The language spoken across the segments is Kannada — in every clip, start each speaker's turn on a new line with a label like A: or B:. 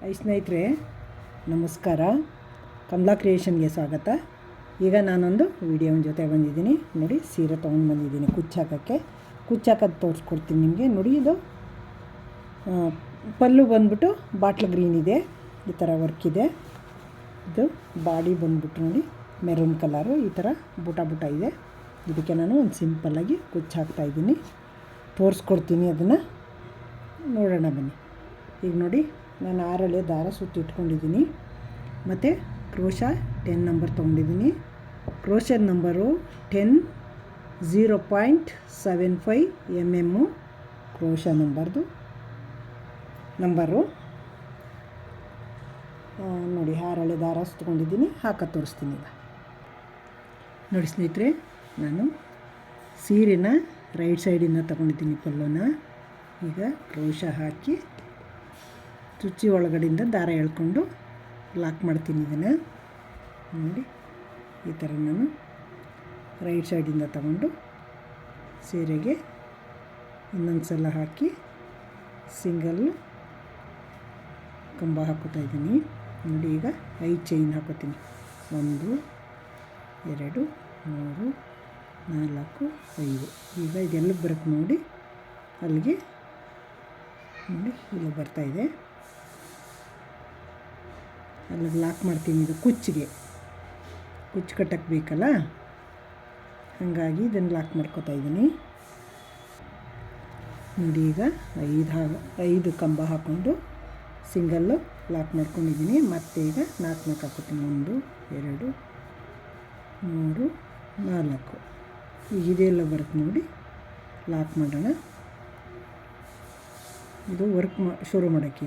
A: ಸ್ನೇಹಿತರೆ ನಮಸ್ಕಾರ. ಕಮಲಾ ಕ್ರಿಯೇಷನ್ಗೆ ಸ್ವಾಗತ. ಈಗ ನಾನೊಂದು ವಿಡಿಯೋನ ಜೊತೆ ಬಂದಿದ್ದೀನಿ. ನೋಡಿ, ಸೀರೆ ತೊಗೊಂಡು ಬಂದಿದ್ದೀನಿ ಕುಚ್ಚಾಕೋದು ತೋರಿಸ್ಕೊಡ್ತೀನಿ ನಿಮಗೆ. ನೋಡಿ, ಇದು ಪಲ್ಲು ಬಂದ್ಬಿಟ್ಟು ಬಾಟ್ಲ್ ಗ್ರೀನ್ ಇದೆ, ಈ ಥರ ವರ್ಕ್ ಇದೆ. ಇದು ಬಾಡಿ ಬಂದ್ಬಿಟ್ಟು ನೋಡಿ ಮೆರೂನ್ ಕಲರು, ಈ ಥರ ಬುಟ ಇದೆ. ಇದಕ್ಕೆ ನಾನು ಒಂದು ಸಿಂಪಲ್ಲಾಗಿ ಕುಚ್ಚಾಕ್ತಾಯಿದ್ದೀನಿ, ತೋರಿಸ್ಕೊಡ್ತೀನಿ. ಅದನ್ನು ನೋಡೋಣ ಬನ್ನಿ. ಈಗ ನೋಡಿ, ನಾನು 6 ಎಳೆ ದಾರ ಸುತ್ತಿ ಇಟ್ಕೊಂಡಿದ್ದೀನಿ. ಮತ್ತು ಕ್ರೋಶ 10 ನಂಬರ್ ತೊಗೊಂಡಿದ್ದೀನಿ. ಕ್ರೋಶದ ನಂಬರು 10 0.75 mm ಕ್ರೋಶ ನಂಬರು. ನೋಡಿ, 6 ಎಳೆ ದಾರ ಸುತ್ಕೊಂಡಿದ್ದೀನಿ, ತೋರಿಸ್ತೀನಿ. ಈಗ ನೋಡಿ ಸ್ನೇಹಿತರೆ, ನಾನು ಸೀರೆನ ರೈಟ್ ಸೈಡಿಂದ ತೊಗೊಂಡಿದ್ದೀನಿ ಪಲ್ಲುನ. ಈಗ ಕ್ರೋಶ ಹಾಕಿ ಚುಚ್ಚಿ ಒಳಗಡೆಯಿಂದ ದಾರ ಎಳ್ಕೊಂಡು ಲಾಕ್ ಮಾಡ್ತೀನಿ. ಇದನ್ನು ನೋಡಿ, ಈ ಥರ ನಾನು ರೈಟ್ ಸೈಡಿಂದ ತಗೊಂಡು ಸೀರೆಗೆ ಇನ್ನೊಂದು ಸಲ ಹಾಕಿ ಸಿಂಗಲ್ ಕಂಬ ಹಾಕೋತಾ ಇದ್ದೀನಿ. ನೋಡಿ, ಈಗ 5 ಚೈನ್ ಹಾಕೋತೀನಿ. 1 2 3 4 5. ಈಗ ಇದೆಲ್ಲ ಬರುತ್ತೆ ನೋಡಿ, ಅಲ್ಲಿಗೆ ನೋಡಿ ಇಲ್ಲಿ ಬರ್ತಾಯಿದೆ. ಅಲ್ಲಿಗೆ ಲಾಕ್ ಮಾಡ್ತೀನಿ. ಇದು ಕುಚ್ಚು ಕಟ್ಟಕ್ಕೆ ಬೇಕಲ್ಲ, ಹಾಗಾಗಿ ಇದನ್ನು ಲಾಕ್ ಮಾಡ್ಕೋತಾ ಇದ್ದೀನಿ. ನೋಡಿ, ಈಗ 5 ಕಂಬ ಹಾಕ್ಕೊಂಡು ಸಿಂಗಲ್ಲು ಲಾಕ್ ಮಾಡ್ಕೊಂಡಿದ್ದೀನಿ. ಮತ್ತು ಈಗ 4 ಹಾಕೋತೀನಿ. 1 2 3 4. ಈಗ ಇದೆಲ್ಲ ಬರುತ್ತೆ ನೋಡಿ, ಲಾಕ್ ಮಾಡೋಣ. ಇದು ವರ್ಕ್ ಶುರು ಮಾಡೋಕ್ಕೆ,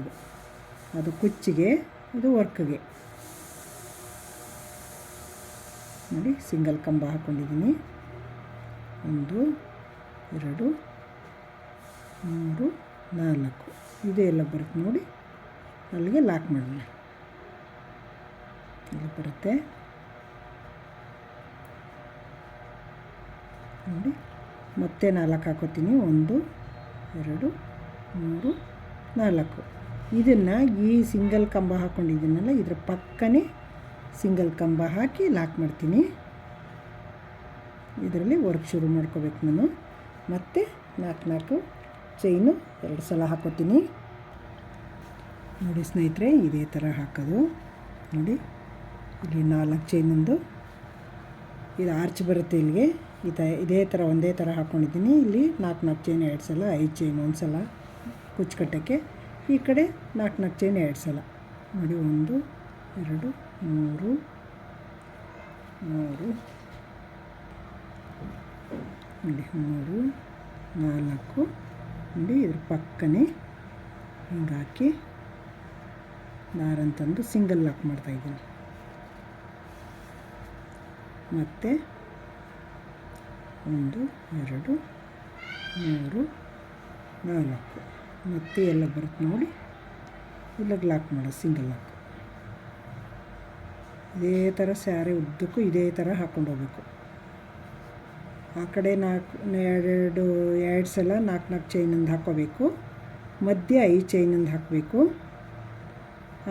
A: ಅದು ಕುಚ್ಚಿಗೆ, ಇದು ವರ್ಕ್ಗೆ. ನೋಡಿ, ಸಿಂಗಲ್ ಕಂಬ ಹಾಕ್ಕೊಂಡಿದ್ದೀನಿ. 1 2 3 4. ಇದೆಲ್ಲ ಬರುತ್ತೆ ನೋಡಿ, ಅಲ್ಲಿಗೆ ಲಾಕ್ ಮಾಡೋಣ. ಇಲ್ಲಿ ಬರುತ್ತೆ ನೋಡಿ, ಮತ್ತೆ 4 ಹಾಕೋತೀನಿ. 1 2 3 4. ಇದನ್ನು ಈ ಸಿಂಗಲ್ ಕಂಬ ಹಾಕ್ಕೊಂಡಿದ್ದೀನಲ್ಲ, ಇದ್ರ ಪಕ್ಕನೇ ಸಿಂಗಲ್ ಕಂಬ ಹಾಕಿ ಲಾಕ್ ಮಾಡ್ತೀನಿ. ಇದರಲ್ಲಿ ವರ್ಕ್ ಶುರು ಮಾಡ್ಕೋಬೇಕು ನಾನು. ಮತ್ತು 4 ಚೈನು 2 ಸಲ ಹಾಕೋತೀನಿ. ನೋಡಿ ಸ್ನೇಹಿತರೆ, ಇದೇ ಥರ ಹಾಕೋದು. ನೋಡಿ, ಇಲ್ಲಿ 4 ಚೈನೊಂದು, ಇದು ಆರ್ಚ್ ಬರುತ್ತೆ ಇಲ್ಲಿಗೆ. ಇದೇ ಥರ ಒಂದೇ ಥರ ಹಾಕ್ಕೊಂಡಿದ್ದೀನಿ. ಇಲ್ಲಿ 4 ಚೈನ್ 2 ಸಲ, 5 ಚೈನ್ 1 ಸಲ ಕುಚ್ಚು ಕಟ್ಟೋಕ್ಕೆ. ಈ ಕಡೆ 4 ಚೈನ್ 2 ಸಲ. ನೋಡಿ, 1 2 3 ನೋಡಿ 3 4. ನೋಡಿ, ಇದ್ರ ಪಕ್ಕನೇ ಹಿಂಗೆ ಹಾಕಿ ದಾರಂತಂದು ಸಿಂಗಲ್ ಲಾಕ್ ಮಾಡ್ತಾಯಿದ್ದೀನಿ. ಮತ್ತು 1 2 3 4. ಮತ್ತೆ ಎಲ್ಲ ಬರುತ್ತೆ ನೋಡಿ, ಇಲ್ಲಿಗೆ ಲಾಕ್ ಮಾಡೋದು, ಸಿಂಗಲ್ ಲಾಕ್. ಇದೇ ಥರ ಸ್ಯಾರಿ ಉದ್ದಕ್ಕೂ ಇದೇ ಥರ ಹಾಕ್ಕೊಂಡು ಹೋಗ್ಬೇಕು. ಆ ಕಡೆ 2 ಸಲ 4 ಚೈನಂದು ಹಾಕ್ಕೋಬೇಕು. ಮಧ್ಯೆ 5 ಚೈನಂದು ಹಾಕಬೇಕು.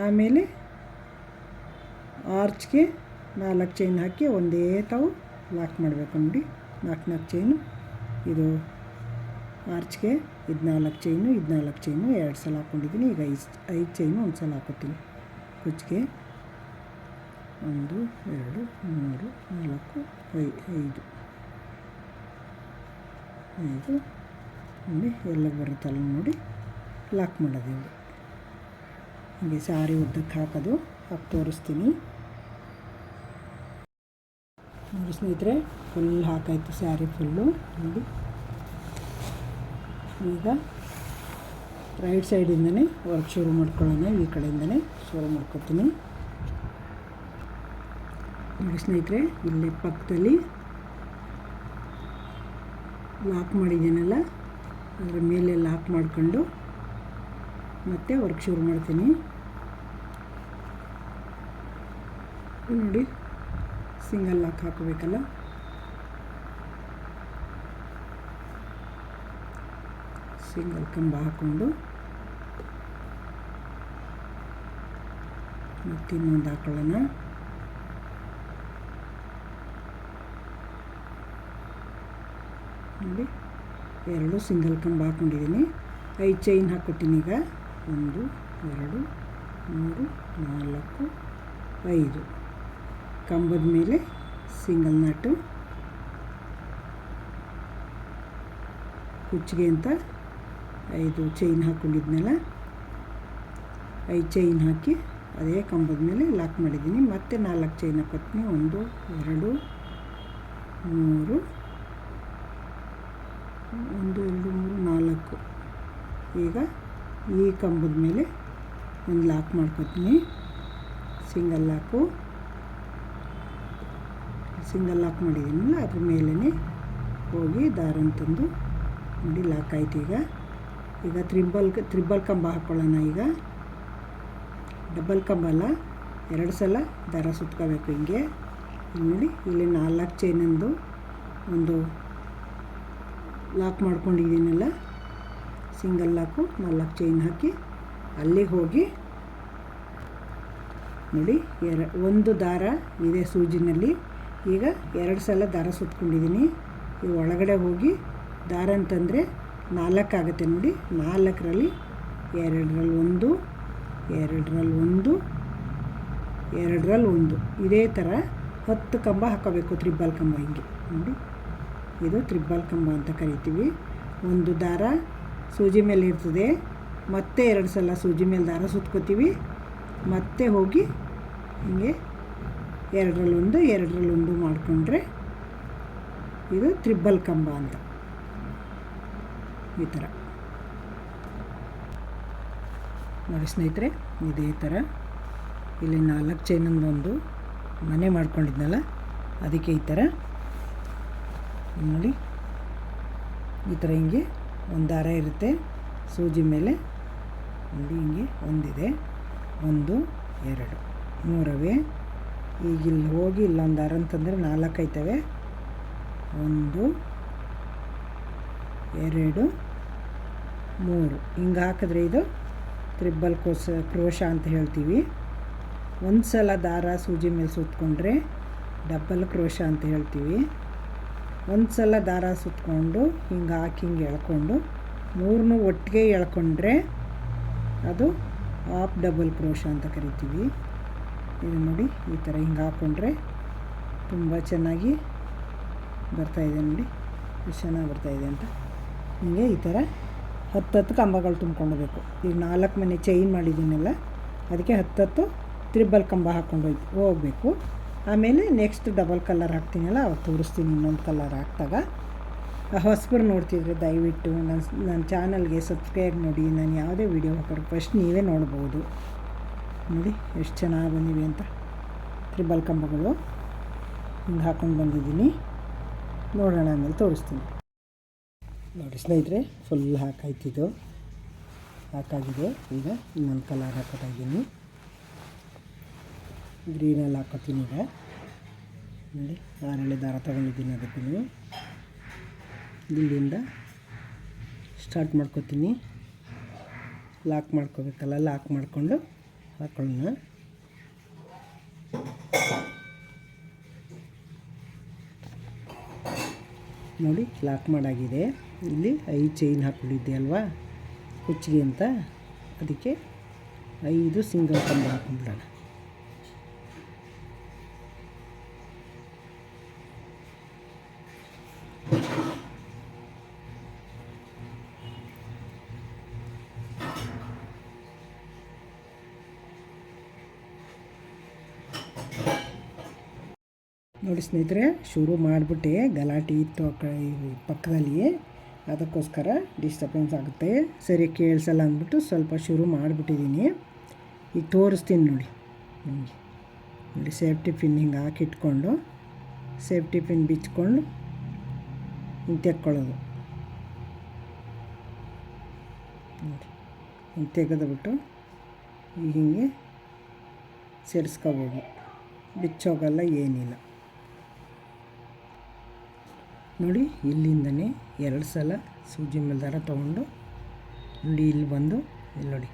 A: ಆಮೇಲೆ ಆರ್ಚ್ಗೆ 4 ಚೈನ್ ಹಾಕಿ ಒಂದೇ ತಾವು ಲಾಕ್ ಮಾಡಬೇಕು. ನೋಡಿ, 4 ಚೈನು. ಇದು ಆರ್ಚ್ಗೆ 4 ಚೈನು, 4 ಚೈನು 2 ಸಲ ಹಾಕ್ಕೊಂಡಿದ್ದೀನಿ. ಈಗ 5 ಚೈನು 1 ಸಲ ಹಾಕೋತೀನಿ ಕುಚ್ಚಿಗೆ. 1 2 3 4 5 ನೋಡಿ, ಎಲ್ಲ ಬರುತ್ತಲ್ಲ ನೋಡಿ, ಲಾಕ್ ಮಾಡೋದು. ಹೀಗೆ ಸಾರಿ ಉದ್ದಕ್ಕೆ ಹಾಕೋದು ತೋರಿಸ್ತೀನಿ. ನೋಡಿ ಸ್ನೇಹಿತರೆ, ಫುಲ್ ಹಾಕಾಯ್ತು ಸ್ಯಾರಿ ಫುಲ್ಲು. ನೋಡಿ, ಈಗ ರೈಟ್ ಸೈಡಿಂದನೇ ವರ್ಕ್ ಶುರು ಮಾಡ್ಕೊಳ್ಳೋಣ. ಈ ಕಡೆಯಿಂದನೇ ಶುರು ಮಾಡ್ಕೊತೀನಿ. ನೋಡಿ ಸ್ನೇಹಿತರೆ, ಇಲ್ಲಿ ಪಕ್ಕದಲ್ಲಿ ಲಾಕ್ ಮಾಡಿದ್ದೀನಲ್ಲ, ಅದರ ಮೇಲೆ ಲಾಕ್ ಮಾಡ್ಕೊಂಡು ಮತ್ತೆ ವರ್ಕ್ ಶುರು ಮಾಡ್ತೀನಿ. ನೋಡಿ, ಸಿಂಗಲ್ ಲಾಕ್ ಹಾಕೋಬೇಕಲ್ಲ, ಸಿಂಗಲ್ ಕಂಬ ಹಾಕ್ಕೊಂಡು ಮತ್ತು ಇನ್ನೊಂದು ಹಾಕೊಳ್ಳೋಣ. ನೋಡಿ 2 ಸಿಂಗಲ್ ಕಂಬ ಹಾಕ್ಕೊಂಡಿದ್ದೀನಿ. 5 ಚೈನ್ ಹಾಕ್ಕೊತೀನಿ. ಈಗ 1 2 3 4 5 ಕಂಬದ ಮೇಲೆ ಸಿಂಗಲ್ ನಾಟು, ಕುಚ್ಚಿಗೆ ಅಂತ 5 ಚೈನ್ ಹಾಕ್ಕೊಂಡಿದ್ನಲ್ಲ, 5 ಚೈನ್ ಹಾಕಿ ಅದೇ ಕಂಬದ ಮೇಲೆ ಲಾಕ್ ಮಾಡಿದ್ದೀನಿ. ಮತ್ತೆ 4 ಚೈನ್ ಹಾಕ್ಕೊತೀನಿ. 1 2 3 1 2 3 4. ಈಗ ಈ ಕಂಬದ ಮೇಲೆ ಒಂದು ಲಾಕ್ ಮಾಡ್ಕೊತೀನಿ. ಸಿಂಗಲ್ ಲಾಕ್ ಮಾಡಿದ್ದೀನಲ್ಲ, ಅದ್ರ ಮೇಲೇ ಹೋಗಿ ದಾರನ ತಂದು ನೋಡಿ ಲಾಕ್ ಆಯ್ತು. ಈಗ ತ್ರಿಬಲ್ ಕಂಬ ಹಾಕ್ಕೊಳ್ಳೋಣ. ಈಗ ಡಬಲ್ ಕಂಬ ಅಲ್ಲ, 2 ಸಲ ದಾರ ಸುತ್ಕೋಬೇಕು. ಹಿಂಗೆ ನೋಡಿ ಇಲ್ಲಿ 4 ಚೈನಂದು ಒಂದು ಲಾಕ್ ಮಾಡ್ಕೊಂಡಿದ್ದೀನಲ್ಲ, ಸಿಂಗಲ್ ಲಾಕು 4 ಚೈನ್ ಹಾಕಿ ಅಲ್ಲಿಗೆ ಹೋಗಿ ನೋಡಿ ಒಂದು ದಾರ ಇದೆ ಸೂಜಿನಲ್ಲಿ. ಈಗ 2 ಸಲ ದಾರ ಸುತ್ಕೊಂಡಿದ್ದೀನಿ. ಈ ಒಳಗಡೆ ಹೋಗಿ ದಾರ ಅಂತಂದರೆ 4 ಆಗುತ್ತೆ ನೋಡಿ. 4ರಲ್ಲಿ 2ರಲ್ಲಿ 1 2ರಲ್ಲಿ 1 2ರಲ್ಲಿ 1 ಇದೇ ಥರ 10 ಕಂಬ ಹಾಕೋಬೇಕು. ತ್ರಿಬಲ್ ಕಂಬ ಹಿಂಗೆ ನೋಡಿ, ಇದು ತ್ರಿಬಲ್ ಕಂಬ ಅಂತ ಕರಿತೀವಿ. ಒಂದು ದಾರ ಸೂಜಿ ಮೇಲೆ ಇರ್ತದೆ, ಮತ್ತೆ 2 ಸಲ ಸೂಜಿ ಮೇಲೆ ದಾರ ಸುತ್ಕೋತೀವಿ, ಮತ್ತೆ ಹೋಗಿ ಹಿಂಗೆ 2ರಲ್ಲಿ 1 2ರಲ್ಲಿ 1 ಮಾಡಿಕೊಂಡ್ರೆ ಇದು ತ್ರಿಬಲ್ ಕಂಬ ಅಂತ. ಈ ಥರ ನೋಡಿ ಸ್ನೇಹಿತರೆ, ಇದೇ ಥರ ಇಲ್ಲಿ 4 ಚೈನಂದೊಂದು ಮನೆ ಮಾಡ್ಕೊಂಡಿದ್ನಲ್ಲ, ಅದಕ್ಕೆ ಈ ಥರ ನೋಡಿ ಈ ಥರ ಹಿಂಗೆ ಒಂದು ದಾರ ಇರುತ್ತೆ ಸೂಜಿ ಮೇಲೆ ನೋಡಿ. ಹಿಂಗೆ ಒಂದಿದೆ, 1 2 3 ಈಗ ಇಲ್ಲಿ ಹೋಗಿ ಇಲ್ಲೊಂದು ದಾರ ಅಂತಂದರೆ 4 ಆಯ್ತವೆ. 1 2 3 ಹಿಂಗೆ ಹಾಕಿದ್ರೆ ಇದು ತ್ರಿಬಲ್ ಕ್ರೋಶ ಅಂತ ಹೇಳ್ತೀವಿ. ಒಂದು ಸಲ ದಾರ ಸೂಜಿ ಮೇಲೆ ಸುತ್ಕೊಂಡ್ರೆ ಡಬಲ್ ಕ್ರೋಶ ಅಂತ ಹೇಳ್ತೀವಿ. ಒಂದು ಸಲ ದಾರ ಸುತ್ಕೊಂಡು ಹಿಂಗೆ ಹಾಕಿ ಹಿಂಗೆ ಎಳ್ಕೊಂಡು 3 ಒಟ್ಟಿಗೆ ಎಳ್ಕೊಂಡ್ರೆ ಅದು ಹಾಫ್ ಡಬಲ್ ಕ್ರೋಶ ಅಂತ ಕರಿತೀವಿ. ಇದು ನೋಡಿ ಈ ಥರ ಹಿಂಗೆ ಹಾಕ್ಕೊಂಡ್ರೆ ತುಂಬ ಚೆನ್ನಾಗಿ ಬರ್ತಾಯಿದೆ ನೋಡಿ, ಎಷ್ಟು ಚೆನ್ನಾಗಿ ಬರ್ತಾಯಿದೆ ಅಂತ. ಹಿಂಗೆ ಈ ಥರ 10 ಕಂಬಗಳು ತುಂಬ್ಕೊಳ್ಬೇಕು. ಈಗ 4 ಮನೆ ಚೈನ್ ಮಾಡಿದ್ದೀನಲ್ಲ, ಅದಕ್ಕೆ 10 ತ್ರಿಬಲ್ ಕಂಬ ಹಾಕ್ಕೊಂಡು ಹೋಗಬೇಕು. ಆಮೇಲೆ ನೆಕ್ಸ್ಟ್ ಡಬಲ್ ಕಲರ್ ಹಾಕ್ತೀನಲ್ಲ, ಅವಾಗ ತೋರಿಸ್ತೀನಿ ಇನ್ನೊಂದು ಕಲರ್ ಹಾಕಿದಾಗ. ಹೊಸಬರು ನೋಡ್ತಿದ್ರೆ ದಯವಿಟ್ಟು ನನ್ನ ಚಾನಲ್ಗೆ ಸಬ್ಸ್ಕ್ರೈಬ್ ನೋಡಿ. ನಾನು ಯಾವುದೇ ವೀಡಿಯೋ ಹಾಕೋರು ಫಸ್ಟ್ ನೀವೇ ನೋಡ್ಬೋದು. ನೋಡಿ ಎಷ್ಟು ಚೆನ್ನಾಗಿ ಬಂದಿವೆ ಅಂತ. ತ್ರಿಬಲ್ ಕಂಬಗಳು ಹಿಂಗೆ ಹಾಕ್ಕೊಂಡು ಬಂದಿದ್ದೀನಿ. ನೋಡೋಣ ಆಮೇಲೆ ತೋರಿಸ್ತೀನಿ. ನೋಡಿ ಸ್ನೇಹಿತರೆ, ಫುಲ್ ಹಾಕಾಗಿದೆ. ಈಗ ಇನ್ನೊಂದು ಕಲರ್ ಹಾಕೋತಾ ಇದ್ದೀನಿ. ಗ್ರೀನಲ್ಲಿ ಹಾಕೋತೀನಿ. ಈಗ ನೋಡಿ 6 ದಾರ ತೊಗೊಂಡಿದ್ದೀನಿ. ಅದಕ್ಕೂ ಇಲ್ಲಿಂದ ಸ್ಟಾರ್ಟ್ ಮಾಡ್ಕೋತೀನಿ. ಲಾಕ್ ಮಾಡ್ಕೋಬೇಕಲ್ಲ, ಲಾಕ್ ಮಾಡಿಕೊಂಡು ಹಾಕೊಳ್ಳೋಣ. ನೋಡಿ ಲಾಕ್ ಮಾಡಾಗಿದೆ. ಇಲ್ಲಿ 5 ಚೈನ್ ಹಾಕ್ಕೊಂಡಿದ್ದೆ ಅಲ್ವಾ ಕುಚ್ಚಿಗೆ ಅಂತ, ಅದಕ್ಕೆ 5 ಸಿಂಗಲ್ ಕಂಬ ಹಾಕ್ಕೊಂಡ್ಬಿಡೋಣ. ನೋಡಿ ಸ್ನೇಹಿತರೆ, ಶುರು ಮಾಡಿಬಿಟ್ಟೆ. ಗಲಾಟೆ ಇತ್ತು ಪಕ್ಕದಲ್ಲಿ, ಅದಕ್ಕೋಸ್ಕರ ಡಿಸ್ಟರ್ಬೆನ್ಸ್ ಆಗುತ್ತೆ, ಸರಿ ಕೇಳಿಸಲ್ಲ ಅಂದ್ಬಿಟ್ಟು ಸ್ವಲ್ಪ ಶುರು ಮಾಡಿಬಿಟ್ಟಿದ್ದೀನಿ. ಈಗ ತೋರಿಸ್ತೀನಿ ನೋಡಿ ನಿಮಗೆ. ನೋಡಿ ಸೇಫ್ಟಿ ಪಿನ್ ಹಿಂಗೆ ಹಾಕಿಟ್ಕೊಂಡು ಸೇಫ್ಟಿ ಪಿನ್ ಬಿಚ್ಕೊಂಡು ಹಿಂಗೆ ತೆಕ್ಕೊಳ್ಳೋದು. ನೋಡಿ ಹಿಂಗೆ ತೆಗೆದುಬಿಟ್ಟು ಈಗ ಹಿಂಗೆ ಸೇರಿಸ್ಕೋಬೋದು, ಬಿಚ್ಚೋಗಲ್ಲ, ಏನಿಲ್ಲ. ನೋಡಿ ಇಲ್ಲಿಂದನೇ 2 ಸಲ ಸೂಜಿ ಮೇಲೆ ದಾರ ತೊಗೊಂಡು ನೋಡಿ ಇಲ್ಲಿ ಬಂದು ಇಲ್ಲಿ ನೋಡಿ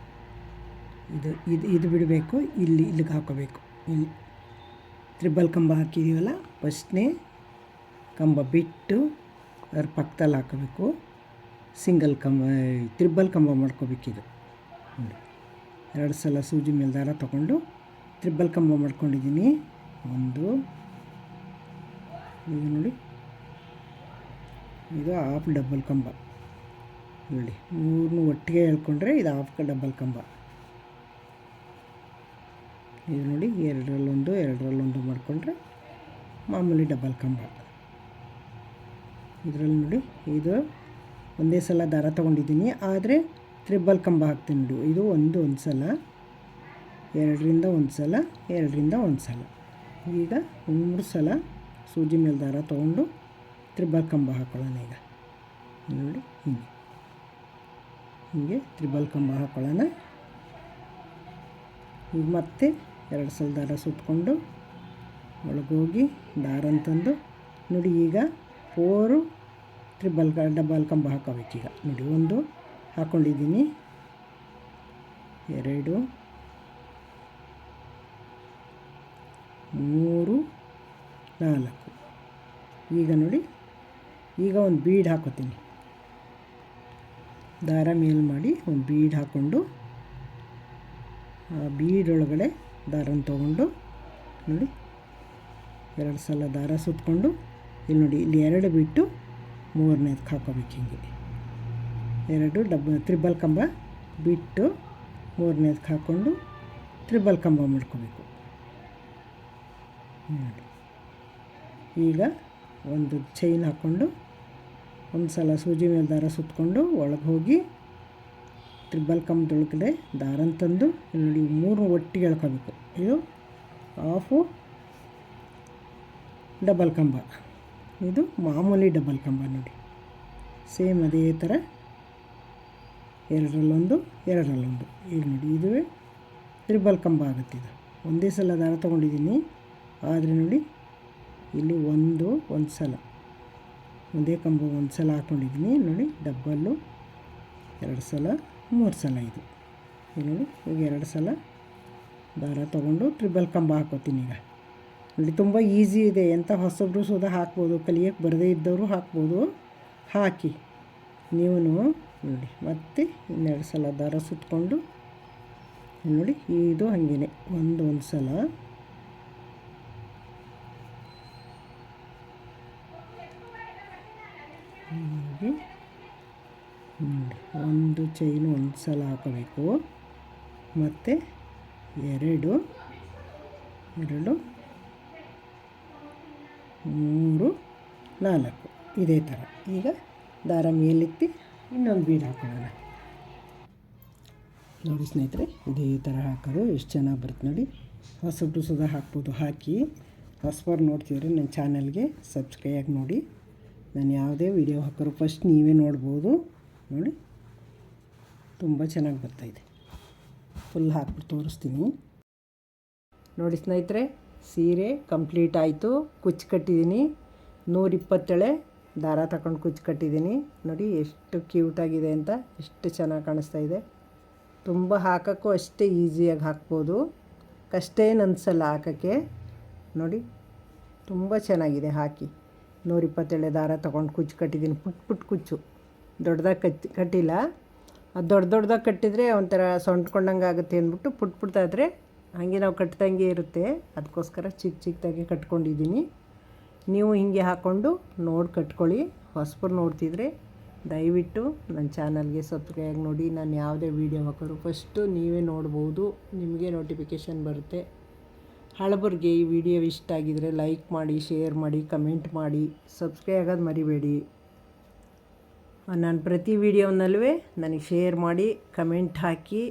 A: ಇದು ಇದು ಇದು ಬಿಡಬೇಕು, ಇಲ್ಲಿಗೆ ಹಾಕೋಬೇಕು. ಇಲ್ಲಿ ತ್ರಿಬಲ್ ಕಂಬ ಹಾಕಿದ್ದೀವಲ್ಲ, ಫಸ್ಟ್ನೇ ಕಂಬ ಬಿಟ್ಟು ಅದ್ರ ಪಕ್ಕದಲ್ಲಿ ಹಾಕೋಬೇಕು. ಸಿಂಗಲ್ ಕಂಬ ತ್ರಿಬಲ್ ಕಂಬ ಮಾಡ್ಕೋಬೇಕಿದು ನೋಡಿ. 2 ಸಲ ಸೂಜಿ ಮೇಲೆ ದಾರ ತೊಗೊಂಡು ತ್ರಿಬಲ್ ಕಂಬ ಮಾಡ್ಕೊಂಡಿದ್ದೀನಿ. ಒಂದು ಇದು ನೋಡಿ, ಇದು ಹಾಫ್ ಡಬಲ್ ಕಂಬ ನೋಡಿ. 3 ಒಟ್ಟಿಗೆ ಹೇಳ್ಕೊಂಡ್ರೆ ಇದು ಹಾಫ್ ಡಬಲ್ ಕಂಬ. ಇದು ನೋಡಿ, 2ರಲ್ಲೊಂದು ಮಾಡಿಕೊಂಡ್ರೆ ಮಾಮೂಲಿ ಡಬಲ್ ಕಂಬ. ಇದರಲ್ಲಿ ನೋಡಿ, ಇದು ಒಂದೇ ಸಲ ದಾರ ತೊಗೊಂಡಿದ್ದೀನಿ, ಆದರೆ ತ್ರಿಬಲ್ ಕಂಬ ಹಾಕ್ತೀನಿ ನೋಡಿ. ಇದು ಒಂದು ಸಲ, 2ರಿಂದ ಒಂದು ಸಲ, 2ರಿಂದ ಒಂದು ಸಲ. ಈಗ 3 ಸಲ ಸೂಜಿ ಮೇಲೆ ದಾರ ತೊಗೊಂಡು ತ್ರಿಬಲ್ ಕಂಬ ಹಾಕೊಳ್ಳೋಣ. ಈಗ ನೋಡಿ, ಹೀಗೆ ತ್ರಿಬಲ್ ಕಂಬ ಹಾಕೊಳ್ಳೋಣ. ಈಗ ಮತ್ತೆ 2 ಸಲ ದಾರ ಸುತ್ತಕೊಂಡು ಒಳಗೋಗಿ ದಾರ ಅಂತಂದು ನೋಡಿ. ಈಗ 4 ಡಬಲ್ ಕಂಬ ಹಾಕೋಬೇಕೀಗ ನೋಡಿ. 1 ಹಾಕ್ಕೊಂಡಿದ್ದೀನಿ, 2, 3, 4. ಈಗ ನೋಡಿ, ಈಗ ಒಂದು ಬೀಡ್ ಹಾಕೋತೀನಿ. ದಾರ ಮೇಲ್ ಮಾಡಿ ಒಂದು ಬೀಡ್ ಹಾಕ್ಕೊಂಡು ಆ ಬೀಡ್ ಒಳಗಡೆ ದಾರನ ತೊಗೊಂಡು ನೋಡಿ 2 ಸಲ ದಾರ ಸುತ್ತಕೊಂಡು ಇಲ್ಲಿ ನೋಡಿ, ಇಲ್ಲಿ 2 ಬಿಟ್ಟು 3ನೇದಕ್ಕೆ ಹಾಕೋಬೇಕು. ಹಿಂಗೆ 2 ತ್ರಿಬಲ್ ಕಂಬ ಬಿಟ್ಟು 3ನೇದಕ್ಕೆ ಹಾಕ್ಕೊಂಡು ತ್ರಿಬಲ್ ಕಂಬ ಮಾಡ್ಕೋಬೇಕು ನೋಡಿ. ಈಗ ಒಂದು ಚೈನ್ ಹಾಕ್ಕೊಂಡು ಒಂದು ಸಲ ಸೂಜಿ ಮೇಲೆ ದಾರ ಸುತ್ತಕೊಂಡು ಒಳಗೆ ಹೋಗಿ ತ್ರಿಬಲ್ ಕಂಬದೊಳಗಡೆ ದಾರನ ತಂದು ನೋಡಿ 3 ಒಟ್ಟಿಗೆ ಎಳ್ಕೋಬೇಕು. ಇದು ಹಾಫು ಡಬಲ್ ಕಂಬ, ಇದು ಮಾಮೂಲಿ ಡಬಲ್ ಕಂಬ ನೋಡಿ. ಸೇಮ್ ಅದೇ ಥರ 2ರಲ್ಲೊಂದು, 2ರಲ್ಲೊಂದು. ಈಗ ನೋಡಿ, ಇದುವೇ ತ್ರಿಬಲ್ ಕಂಬ ಆಗುತ್ತೆ. ಇದು ಒಂದೇ ಸಲ ದಾರ ತೊಗೊಂಡಿದ್ದೀನಿ, ಆದರೆ ನೋಡಿ ಇಲ್ಲಿ ಒಂದು ಸಲ ಒಂದೇ ಕಂಬ ಒಂದು ಸಲ ಹಾಕ್ಕೊಂಡಿದ್ದೀನಿ ನೋಡಿ. ಡಬ್ಬಲ್ಲು 2 ಸಲ, 3 ಸಲ. ಇದು ನೋಡಿ, ಈಗ 2 ಸಲ ದಾರ ತೊಗೊಂಡು ತ್ರಿಬಲ್ ಕಂಬ ಹಾಕೋತೀನಿ. ಈಗ ನೋಡಿ, ತುಂಬ ಈಸಿ ಇದೆ. ಎಂಥ ಹೊಸಬ್ರು ಸುಧಾ ಹಾಕ್ಬೋದು, ಕಲಿಯೋಕ್ಕೆ ಬರದೇ ಇದ್ದವರು ಹಾಕ್ಬೋದು. ಹಾಕಿ ನೀವು ನೋಡಿ. ಮತ್ತೆ 2 ಸಲ ದಾರ ಸುತ್ತಕೊಂಡು ನೋಡಿ, ಇದು ಹಾಗೇ ಒಂದು ಸಲ ನೋಡಿ. ಒಂದು ಚೈನು ಒಂದು ಸಲ ಹಾಕೋಬೇಕು, ಮತ್ತು 2, 3, 4 ಇದೇ ಥರ. ಈಗ ದಾರ ಮೇಲೆತ್ತಿ ಇನ್ನೊಂದು ಬೀಡ್ ಹಾಕೋಣ ನೋಡಿ. ಸ್ನೇಹಿತರೆ, ಇದೇ ಥರ ಹಾಕೋದು ಎಷ್ಟು ಚೆನ್ನಾಗಿ ಬರುತ್ತೆ ನೋಡಿ. ಹೊಸಬ್ರು ಸುಧಾ ಹಾಕ್ಬೋದು. ಹಾಕಿ ಹೊಸಬರು ನೋಡ್ತಿದ್ರೆ ನನ್ನ ಚಾನಲ್ಗೆ ಸಬ್ಸ್ಕ್ರೈಬ್ ಆಗಿ ನೋಡಿ. ನಾನು ಯಾವುದೇ ವಿಡಿಯೋ ಹಾಕೋರು ಫಸ್ಟ್ ನೀವೇ ನೋಡ್ಬೋದು ನೋಡಿ. ತುಂಬ ಚೆನ್ನಾಗಿ ಬರ್ತಾಯಿದೆ. ಫುಲ್ ಹಾಕ್ಬಿಟ್ಟು ತೋರಿಸ್ತೀನಿ ನೋಡಿ. ಸ್ನೇಹಿತರೆ, ಸೀರೆ ಕಂಪ್ಲೀಟ್ ಆಯಿತು. ಕುಚ್ಚು ಕಟ್ಟಿದ್ದೀನಿ. 120 ದಾರ ತಗೊಂಡು ಕುಚ್ಚು ಕಟ್ಟಿದ್ದೀನಿ ನೋಡಿ. ಎಷ್ಟು ಕ್ಯೂಟಾಗಿದೆ ಅಂತ, ಎಷ್ಟು ಚೆನ್ನಾಗಿ ಕಾಣಿಸ್ತಾ ಇದೆ. ತುಂಬ ಹಾಕೋಕ್ಕೂ ಅಷ್ಟೇ ಈಸಿಯಾಗಿ ಹಾಕ್ಬೋದು. ಕಷ್ಟ ಏನು ಅನಿಸಲ್ಲ ಹಾಕೋಕ್ಕೆ ನೋಡಿ. ತುಂಬ ಚೆನ್ನಾಗಿದೆ. ಹಾಕಿ 120 ದಾರ ತೊಗೊಂಡು ಕುಚ್ಚು ಕಟ್ಟಿದ್ದೀನಿ. ಪುಟ್ ಕುಚ್ಚು, ದೊಡ್ಡದಾಗಿ ಕಟ್ಟಿಲ್ಲ. ಅದು ದೊಡ್ಡದಾಗಿ ಕಟ್ಟಿದರೆ ಒಂಥರ ಸೊಂಟ್ಕೊಂಡಂಗೆ ಆಗುತ್ತೆ ಅಂದ್ಬಿಟ್ಟು ಪುಟ್ಟಾದರೆ ಹಾಗೆ ನಾವು ಕಟ್ಟಿದಂಗೆ ಇರುತ್ತೆ. ಅದಕ್ಕೋಸ್ಕರ ಚಿಕ್ಕದಾಗಿ ಕಟ್ಕೊಂಡಿದ್ದೀನಿ. ನೀವು ಹೀಗೆ ಹಾಕ್ಕೊಂಡು ನೋಡಿ ಕಟ್ಕೊಳ್ಳಿ. ಹೊಸಬರು ನೋಡ್ತಿದ್ರೆ ದಯವಿಟ್ಟು ನನ್ನ ಚಾನಲ್ಗೆ ಸಬ್ಸ್ಕ್ರೈಬ್ ನೋಡಿ. ನಾನು ಯಾವುದೇ ವೀಡಿಯೋ ಹಾಕೋರು ಫಸ್ಟು ನೀವೇ ನೋಡ್ಬೋದು, ನಿಮಗೆ ನೋಟಿಫಿಕೇಷನ್ ಬರುತ್ತೆ. ಹಳಬರಿಗೆ ಈ ವಿಡಿಯೋ ಇಷ್ಟ ಆಗಿದರೆ ಲೈಕ್ ಮಾಡಿ, ಶೇರ್ ಮಾಡಿ, ಕಮೆಂಟ್ ಮಾಡಿ, ಸಬ್ಸ್ಕ್ರೈಬ್ ಆಗೋದು ಮರಿಬೇಡಿ. ನಾನು ಪ್ರತಿ ವಿಡಿಯೋನಲ್ಲೂ ನನಗೆ ಶೇರ್ ಮಾಡಿ, ಕಮೆಂಟ್ ಹಾಕಿ,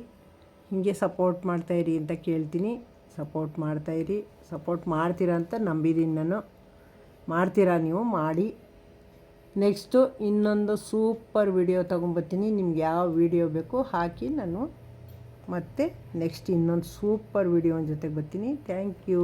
A: ಹೀಗೆ ಸಪೋರ್ಟ್ ಮಾಡ್ತಾಯಿರಿ ಅಂತ ಕೇಳ್ತೀನಿ. ಸಪೋರ್ಟ್ ಮಾಡ್ತಾಯಿರಿ. ಸಪೋರ್ಟ್ ಮಾಡ್ತೀರಾ ಅಂತ ನಂಬಿದ್ದೀನಿ ನಾನು. ಮಾಡ್ತೀರಾ ನೀವು, ಮಾಡಿ. ನೆಕ್ಸ್ಟು ಇನ್ನೊಂದು ಸೂಪರ್ ವಿಡಿಯೋ ತೊಗೊಂಬರ್ತೀನಿ. ನಿಮ್ಗೆ ಯಾವ ವಿಡಿಯೋ ಬೇಕೋ ಹಾಕಿ, ನಾನು ಮತ್ತೆ ನೆಕ್ಸ್ಟ್ ಇನ್ನೊಂದು ಸೂಪರ್ ವಿಡಿಯೋ ಜೊತೆಗೆ ಬರ್ತೀನಿ. Thank you.